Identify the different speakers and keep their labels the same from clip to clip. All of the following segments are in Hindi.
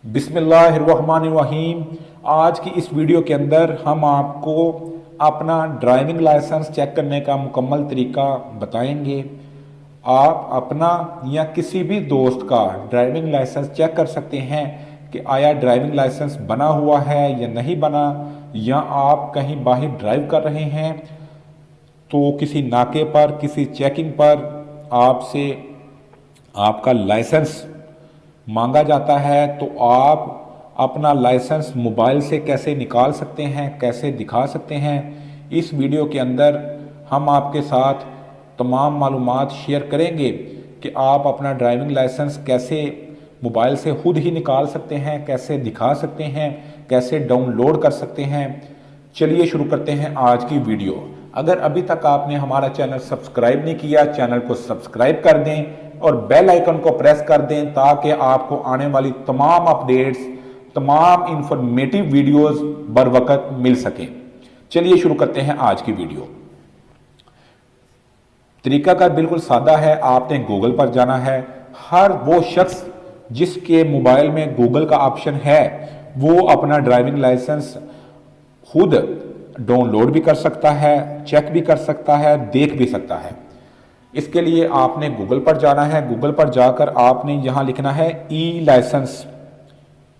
Speaker 1: बिस्मिल्लाहिर्रहमानिर्रहीम। आज की इस वीडियो के अंदर हम आपको अपना ड्राइविंग लाइसेंस चेक करने का मुकम्मल तरीका बताएंगे। आप अपना या किसी भी दोस्त का ड्राइविंग लाइसेंस चेक कर सकते हैं कि आया ड्राइविंग लाइसेंस बना हुआ है या नहीं बना, या आप कहीं बाहर ड्राइव कर रहे हैं तो किसी नाके पर किसी चेकिंग पर आपसे आपका लाइसेंस मांगा जाता है तो आप अपना लाइसेंस मोबाइल से कैसे निकाल सकते हैं, कैसे दिखा सकते हैं। इस वीडियो के अंदर हम आपके साथ तमाम मालूमात शेयर करेंगे कि आप अपना ड्राइविंग लाइसेंस कैसे मोबाइल से खुद ही निकाल सकते हैं, कैसे दिखा सकते हैं, कैसे डाउनलोड कर सकते हैं। चलिए शुरू करते हैं आज की वीडियो। अगर अभी तक आपने हमारा चैनल सब्सक्राइब नहीं किया, चैनल को सब्सक्राइब कर दें और बेल आइकन को प्रेस कर दें ताकि आपको आने वाली तमाम अपडेट्स, तमाम इंफॉर्मेटिव वीडियोस बर वक्त मिल सकें। चलिए शुरू करते हैं आज की वीडियो। तरीका का बिल्कुल सादा है। आपने गूगल पर जाना है। हर वो शख्स जिसके मोबाइल में गूगल का ऑप्शन है वो अपना ड्राइविंग लाइसेंस खुद डाउनलोड भी कर सकता है, चेक भी कर सकता है, देख भी सकता है। इसके लिए आपने गूगल पर जाना है। गूगल पर जाकर आपने यहाँ लिखना है ई लाइसेंस।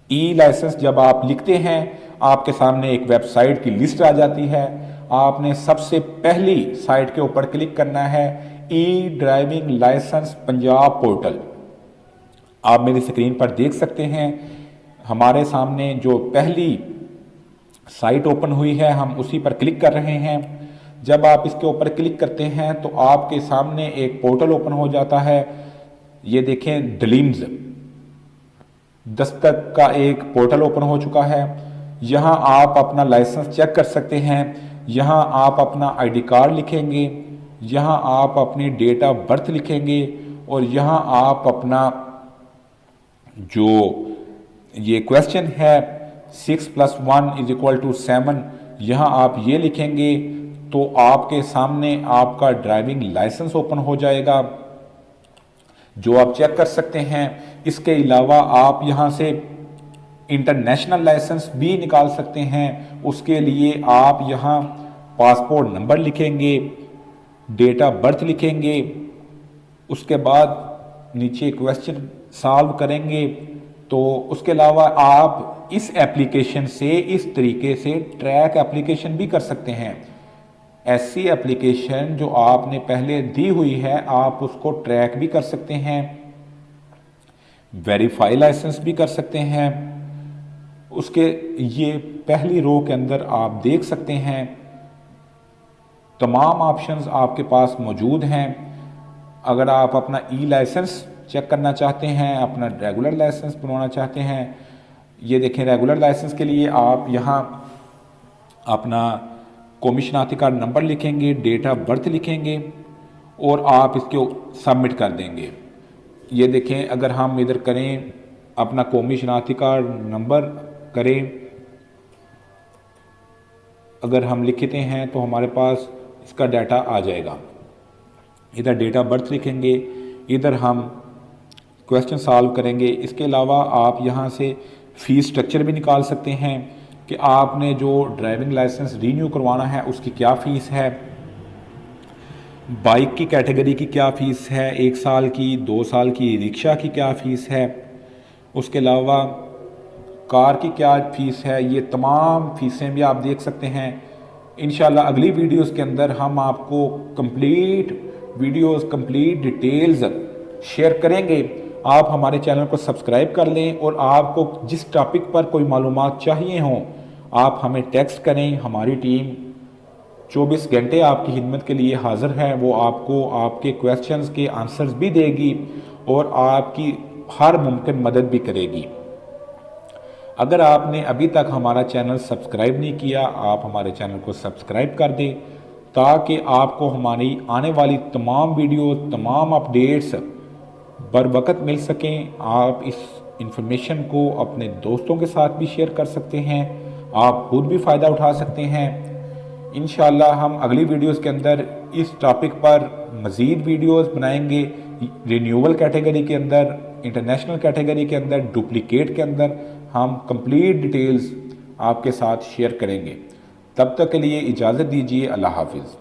Speaker 1: ई लाइसेंस जब आप लिखते हैं आपके सामने एक वेबसाइट की लिस्ट आ जाती है। आपने सबसे पहली साइट के ऊपर क्लिक करना है, ई ड्राइविंग लाइसेंस पंजाब पोर्टल। आप मेरी स्क्रीन पर देख सकते हैं हमारे सामने जो पहली साइट ओपन हुई है, हम उसी पर क्लिक कर रहे हैं। जब आप इसके ऊपर क्लिक करते हैं तो आपके सामने एक पोर्टल ओपन हो जाता है। ये देखें, डलीम्स दस्तक का एक पोर्टल ओपन हो चुका है। यहाँ आप अपना लाइसेंस चेक कर सकते हैं। यहाँ आप अपना आईडी कार्ड लिखेंगे, यहाँ आप अपनी डेट ऑफ बर्थ लिखेंगे और यहाँ आप अपना जो ये क्वेश्चन है 6+1 = 7, यहाँ आप ये लिखेंगे तो आपके सामने आपका ड्राइविंग लाइसेंस ओपन हो जाएगा जो आप चेक कर सकते हैं। इसके अलावा आप यहाँ से इंटरनेशनल लाइसेंस भी निकाल सकते हैं। उसके लिए आप यहाँ पासपोर्ट नंबर लिखेंगे, डेट ऑफ बर्थ लिखेंगे, उसके बाद नीचे क्वेश्चन सॉल्व करेंगे। तो उसके अलावा आप इस एप्लीकेशन से इस तरीके से ट्रैक एप्लीकेशन भी कर सकते हैं। ऐसी एप्लीकेशन जो आपने पहले दी हुई है आप उसको ट्रैक भी कर सकते हैं, वेरीफाई लाइसेंस भी कर सकते हैं। उसके ये पहली रो के अंदर आप देख सकते हैं तमाम ऑप्शंस आपके पास मौजूद हैं। अगर आप अपना ई लाइसेंस चेक करना चाहते हैं, अपना रेगुलर लाइसेंस बनवाना चाहते हैं, ये देखें रेगुलर लाइसेंस के लिए आप यहाँ अपना कौमी शनाख्ती कार्ड नंबर लिखेंगे, डेट ऑफ बर्थ लिखेंगे और आप इसको सबमिट कर देंगे। ये देखें, अगर हम इधर करें अपना कौमी शनाख्ती कार्ड नंबर करें, अगर हम लिखते हैं तो हमारे पास इसका डाटा आ जाएगा। इधर डेट ऑफ बर्थ लिखेंगे, इधर हम क्वेश्चन सॉल्व करेंगे। इसके अलावा आप यहाँ से फ़ीस स्ट्रक्चर भी निकाल सकते हैं कि आपने जो ड्राइविंग लाइसेंस रीन्यू करवाना है उसकी क्या फ़ीस है, बाइक की कैटेगरी की क्या फ़ीस है, 1 साल की, 2 साल की, रिक्शा की क्या फ़ीस है, उसके अलावा कार की क्या फ़ीस है। ये तमाम फ़ीसें भी आप देख सकते हैं। इंशाल्लाह अगली वीडियोस के अंदर हम आपको कंप्लीट डिटेल्स शेयर करेंगे। आप हमारे चैनल को सब्सक्राइब कर लें और आपको जिस टॉपिक पर कोई मालूमात चाहिए हों आप हमें टेक्स्ट करें। हमारी टीम 24 घंटे आपकी खिदमत के लिए हाज़िर है। वो आपको आपके क्वेश्चंस के आंसर्स भी देगी और आपकी हर मुमकिन मदद भी करेगी। अगर आपने अभी तक हमारा चैनल सब्सक्राइब नहीं किया, आप हमारे चैनल को सब्सक्राइब कर दें ताकि आपको हमारी आने वाली तमाम वीडियो, तमाम अपडेट्स बर वक्त मिल सकें। आप इस इंफॉर्मेशन को अपने दोस्तों के साथ भी शेयर कर सकते हैं, आप खुद भी फ़ायदा उठा सकते हैं। इंशाल्लाह हम अगली वीडियोस के अंदर इस टॉपिक पर मज़ीद वीडियोस बनाएंगे। रिन्यूअल कैटेगरी के अंदर इंटरनेशनल कैटेगरी के अंदर, डुप्लीकेट के अंदर हम कंप्लीट डिटेल्स आपके साथ शेयर करेंगे। तब तक के लिए इजाज़त दीजिए। अल्लाह हाफिज़।